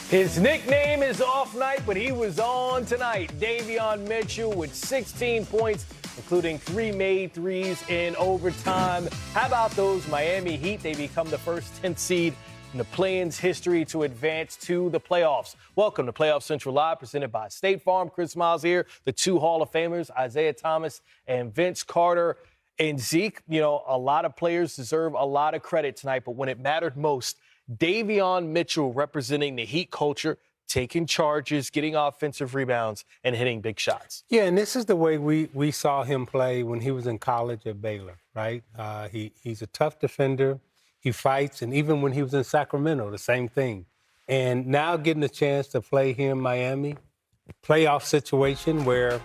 His nickname is Off Night, but he was on tonight. Davion Mitchell with 16 points, including 3 made threes in overtime. How about those Miami Heat? They become the first 10th seed in the play-in's history to advance to the playoffs. Welcome to Playoff Central Live, presented by State Farm. Chris Miles here, the two Hall of Famers, Isaiah Thomas and Vince Carter. And Zeke, you know, a lot of players deserve a lot of credit tonight, but when it mattered most, Davion Mitchell representing the Heat culture, taking charges, getting offensive rebounds, and hitting big shots. Yeah, and this is the way we saw him play when he was in college at Baylor, right? He's a tough defender. He fights, and even when he was in Sacramento, the same thing. And now getting a chance to play here in Miami, playoff situation where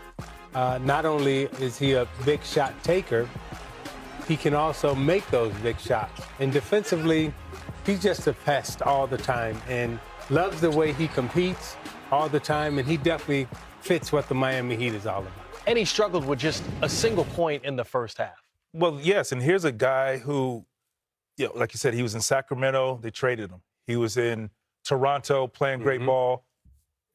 not only is he a big shot taker, he can also make those big shots. And defensively, he's just a pest all the time and loves the way he competes all the time, and he definitely fits what the Miami Heat is all about. And he struggled with just a single point in the first half. Well, yes, and here's a guy who, you know, like you said, he was in Sacramento. They traded him. He was in Toronto playing great ball,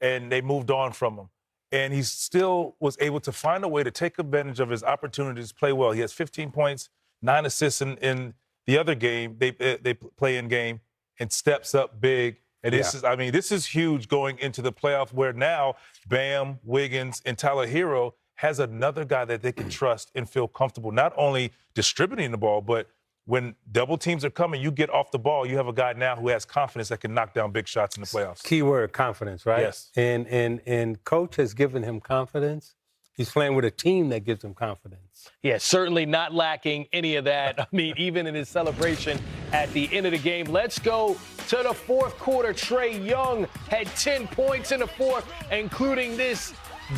and they moved on from him. And he still was able to find a way to take advantage of his opportunities to play well. He has 15 points, 9 assists in the other game, they play in game, and steps up big. And this is huge going into the playoff, where now Bam, Wiggins, and Tyler Hero has another guy that they can trust and feel comfortable, not only distributing the ball, but when double teams are coming, you get off the ball, you have a guy now who has confidence that can knock down big shots in the playoffs. Key word, confidence, right? Yes. And coach has given him confidence. He's playing with a team that gives him confidence. Yeah, certainly not lacking any of that. I mean, even in his celebration at the end of the game. Let's go to the fourth quarter. Trae Young had 10 points in the fourth, including this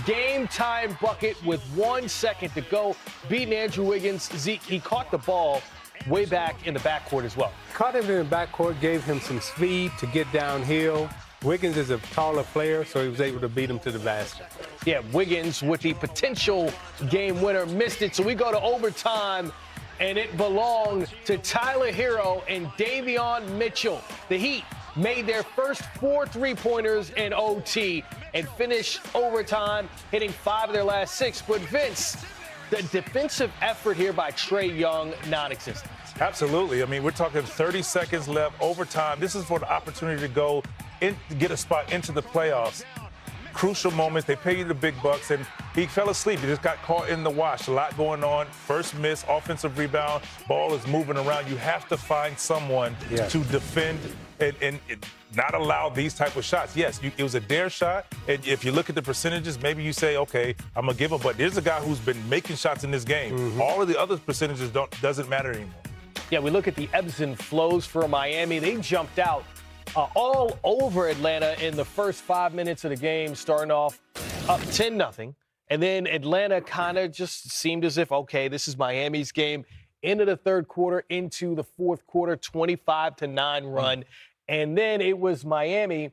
game-time bucket with 1 second to go, beating Andrew Wiggins. Zeke, he caught the ball way back in the backcourt as well. Caught him in the backcourt, gave him some speed to get downhill. Wiggins is a taller player, so he was able to beat him to the basket. Yeah, Wiggins with the potential game winner missed it. So we go to overtime, and it belonged to Tyler Hero and Davion Mitchell. The Heat made their first 4 3-pointers in OT and finished overtime, hitting 5 of their last 6. But Vince, the defensive effort here by Trae Young, non-existent. Absolutely. I mean, we're talking 30 seconds left, overtime. This is for the opportunity to go in, get a spot into the playoffs. Crucial moments. They pay you the big bucks, and he fell asleep. He just got caught in the wash. A lot going on. First miss, offensive rebound. Ball is moving around. You have to find someone to defend and not allow these type of shots. Yes, it was a dare shot, and if you look at the percentages, maybe you say, okay, I'm going to give him. But there's a guy who's been making shots in this game. All of the other percentages doesn't matter anymore. Yeah, we look at the ebbs and flows for Miami. They jumped out all over Atlanta in the first 5 minutes of the game, starting off up 10-0. And then Atlanta kind of just seemed as if, okay, this is Miami's game. Into the third quarter, into the fourth quarter, 25-9 run. And then it was Miami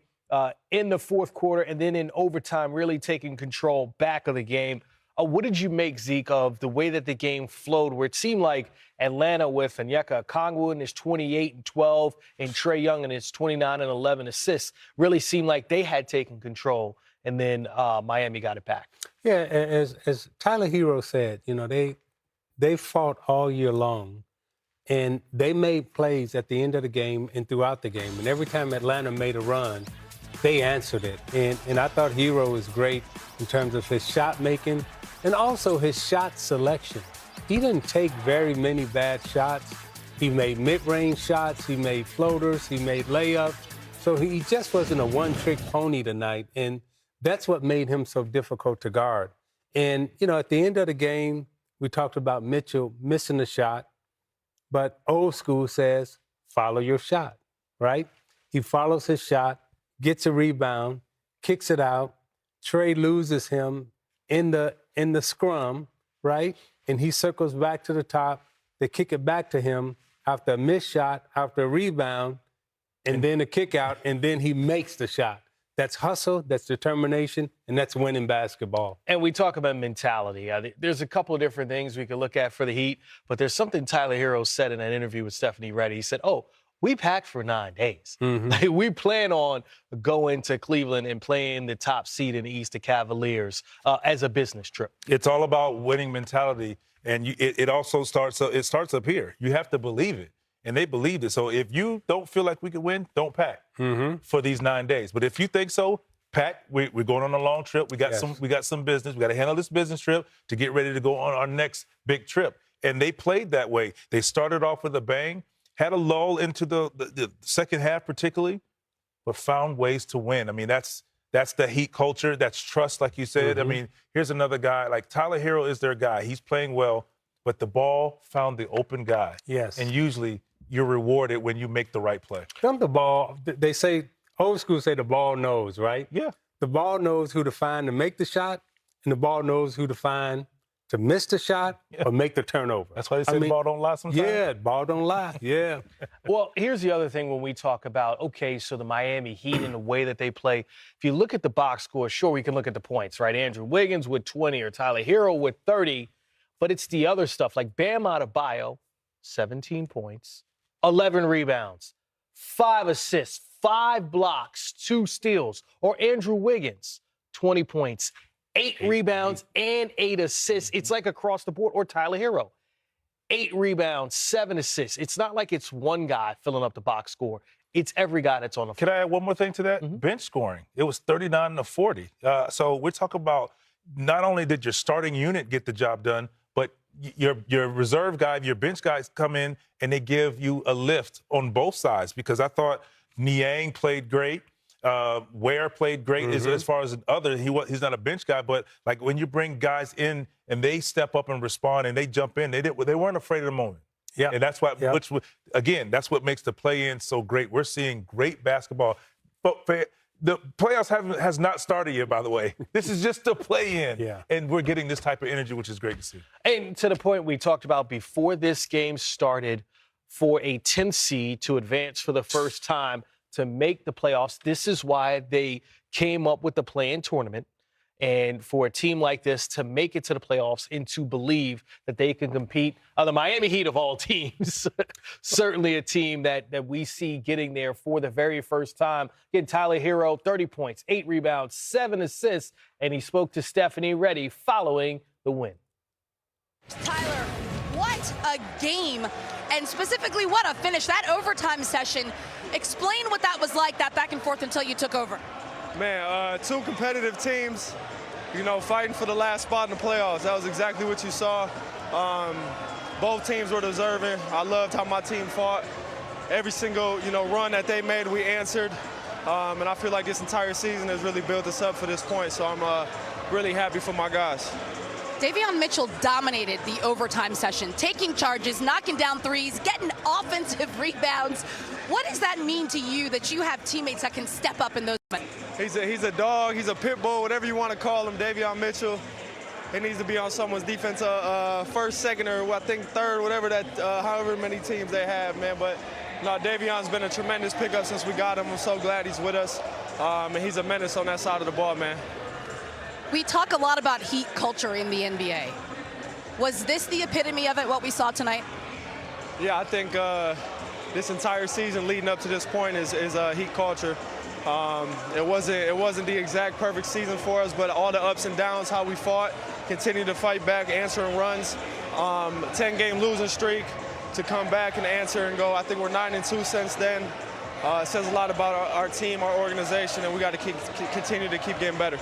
in the fourth quarter and then in overtime really taking control back of the game. What did you make, Zeke, of the way that the game flowed, where it seemed like Atlanta with Onyeka Okongwu and his 28 and 12 and Trae Young and his 29 and 11 assists really seemed like they had taken control, and then Miami got it back? Yeah, as Tyler Hero said, you know, they fought all year long, and they made plays at the end of the game and throughout the game. And every time Atlanta made a run, they answered it. And I thought Hero was great in terms of his shot making and also his shot selection. He didn't take very many bad shots. He made mid-range shots. He made floaters. He made layups. So he just wasn't a one-trick pony tonight, and that's what made him so difficult to guard. And, you know, at the end of the game, we talked about Mitchell missing the shot, but old school says, follow your shot, right? He follows his shot, gets a rebound, kicks it out. Trae loses him in the scrum, right? And he circles back to the top. They kick it back to him after a missed shot, after a rebound, and then a kick out, and then he makes the shot. That's hustle, that's determination, and that's winning basketball. And we talk about mentality. There's a couple of different things we could look at for the Heat, but there's something Tyler Hero said in an interview with Stephanie Redick. He said, we packed for 9 days. Mm-hmm. Like, we plan on going to Cleveland and playing the top seed in the East, the Cavaliers, as a business trip. It's all about winning mentality, and it also starts up here. You have to believe it, and they believed it. So if you don't feel like we can win, don't pack for these 9 days. But if you think so, pack. We're going on a long trip. We got some business. We got to handle this business trip to get ready to go on our next big trip. And they played that way. They started off with a bang, had a lull into the second half particularly, but found ways to win. I mean, that's the Heat culture. That's trust, like you said. I mean, here's another guy. Like, Tyler Hero is their guy. He's playing well, but the ball found the open guy. Yes. And usually you're rewarded when you make the right play. From the ball, they say, old school say the ball knows, right? Yeah. The ball knows who to find to make the shot, and the ball knows who to find to miss the shot or make the turnover. That's why they say the ball don't lie sometimes. Yeah, ball don't lie. Yeah. Well, here's the other thing when we talk about, okay, so the Miami Heat and the way that they play. If you look at the box score, sure, we can look at the points, right? Andrew Wiggins with 20 or Tyler Hero with 30, but it's the other stuff. Like Bam Adebayo, 17 points, 11 rebounds, 5 assists, 5 blocks, 2 steals. Or Andrew Wiggins, 20 points, 8 rebounds, and 8 assists. It's like across the board. Or Tyler Hero, 8 rebounds, 7 assists. It's not like it's one guy filling up the box score. It's every guy that's on the floor. Can I add one more thing to that? Bench scoring. It was 39-40. So we're talking about not only did your starting unit get the job done, but your reserve guy, your bench guys come in and they give you a lift on both sides, because I thought Niang played great. Ware played great as far as other. He's not a bench guy, but like when you bring guys in and they step up and respond and they jump in, they weren't afraid of the moment. Yeah, and that's why, that's what makes the play-in so great. We're seeing great basketball, but the playoffs has not started yet. By the way, this is just the play-in, and we're getting this type of energy, which is great to see. And to the point we talked about before this game started, for a 10th seed to advance for the first time to make the playoffs. This is why they came up with the play-in tournament. And for a team like this to make it to the playoffs and to believe that they can compete, the Miami Heat of all teams, certainly a team that we see getting there for the very first time. Again, Tyler Hero, 30 points, 8 rebounds, 7 assists, and he spoke to Stephanie Redick following the win. Tyler, what a game, and specifically what a finish. That overtime session, explain what that was like, that back and forth until you took over. Man, 2 competitive teams, fighting for the last spot in the playoffs. That was exactly what you saw. Both teams were deserving. I loved how my team fought. Every single, run that they made, we answered. And I feel like this entire season has really built us up for this point. So I'm really happy for my guys. Davion Mitchell dominated the overtime session, taking charges, knocking down threes, getting offensive rebounds. What does that mean to you that you have teammates that can step up in those moments? He's a dog, he's a pit bull, whatever you want to call him, Davion Mitchell. He needs to be on someone's defense first, second, or I think third, whatever that, however many teams they have, man. But no, Davion's been a tremendous pickup since we got him. I'm so glad he's with us. And he's a menace on that side of the ball, man. We talk a lot about Heat culture in the NBA. Was this the epitome of it, what we saw tonight? Yeah, I think this entire season leading up to this point is Heat culture. It wasn't the exact perfect season for us, but all the ups and downs, how we fought, continued to fight back, answering runs, 10-game losing streak, to come back and answer and go. I think we're 9-2 since then. It says a lot about our team, our organization, and we got to continue to keep getting better.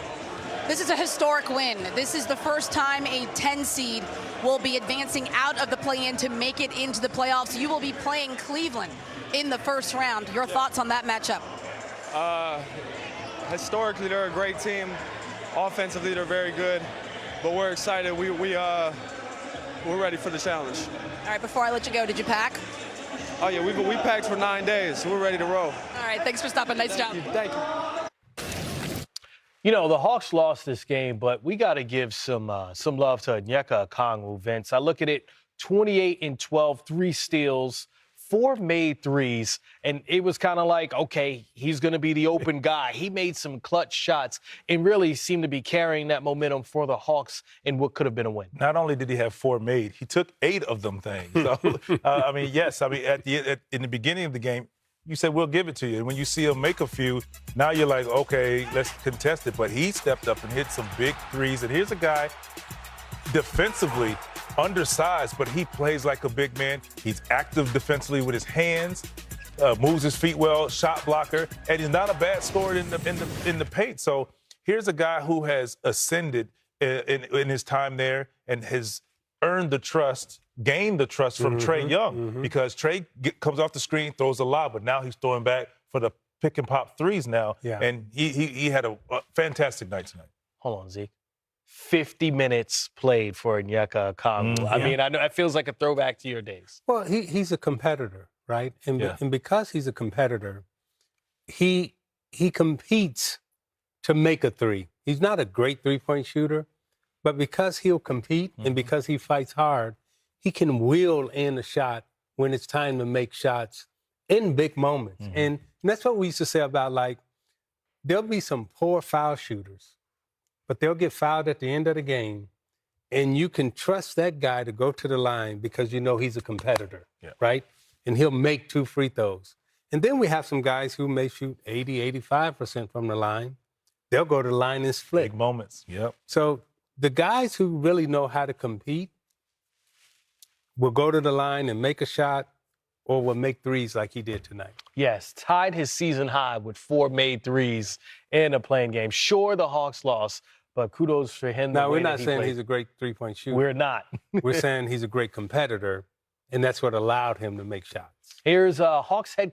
This is a historic win. This is the first time a 10 seed will be advancing out of the play-in to make it into the playoffs. You will be playing Cleveland in the first round. Your thoughts on that matchup? Historically, they're a great team. Offensively, they're very good. But we're excited. We're ready for the challenge. All right, before I let you go, did you pack? Oh, yeah, we packed for 9 days, so we're ready to roll. All right, thanks for stopping. Nice job. Thank you. The Hawks lost this game, but we got to give some love to Onyeka Okongwu, Vince. I look at it, 28 and 12, 3 steals, 4 made threes, and it was kind of like, okay, he's going to be the open guy. He made some clutch shots and really seemed to be carrying that momentum for the Hawks in what could have been a win. Not only did he have 4 made, he took 8 of them things. So, I mean, yes, I mean, in the beginning of the game, you said, we'll give it to you. And when you see him make a few, now you're like, okay, let's contest it. But he stepped up and hit some big threes. And here's a guy defensively undersized, but he plays like a big man. He's active defensively with his hands, moves his feet well, shot blocker, and he's not a bad scorer in the paint. So here's a guy who has ascended in his time there and has earned the trust, gained the trust from Trae Young, because Trae comes off the screen, throws a lob, but now he's throwing back for the pick and pop threes now. Yeah. And he had a fantastic night tonight. Hold on, Zeke. 50 minutes played for Onyeka Okongwu. I mean, I know it feels like a throwback to your days. Well, he's a competitor, right? And because he's a competitor, he competes to make a three. He's not a great three-point shooter, but because he'll compete and because he fights hard, he can wheel in a shot when it's time to make shots in big moments. And that's what we used to say about, like, there'll be some poor foul shooters, but they'll get fouled at the end of the game, and you can trust that guy to go to the line because you know he's a competitor, right? And he'll make 2 free throws. And then we have some guys who may shoot 80, 85% from the line. They'll go to the line and split. Big moments, So the guys who really know how to compete will go to the line and make a shot, or will make threes like he did tonight. Yes, tied his season high with 4 made threes in a playing game. Sure, the Hawks lost, but kudos for him. Now, we're not saying he's a great three-point shooter. We're not. We're saying he's a great competitor, and that's what allowed him to make shots. Here's Hawks head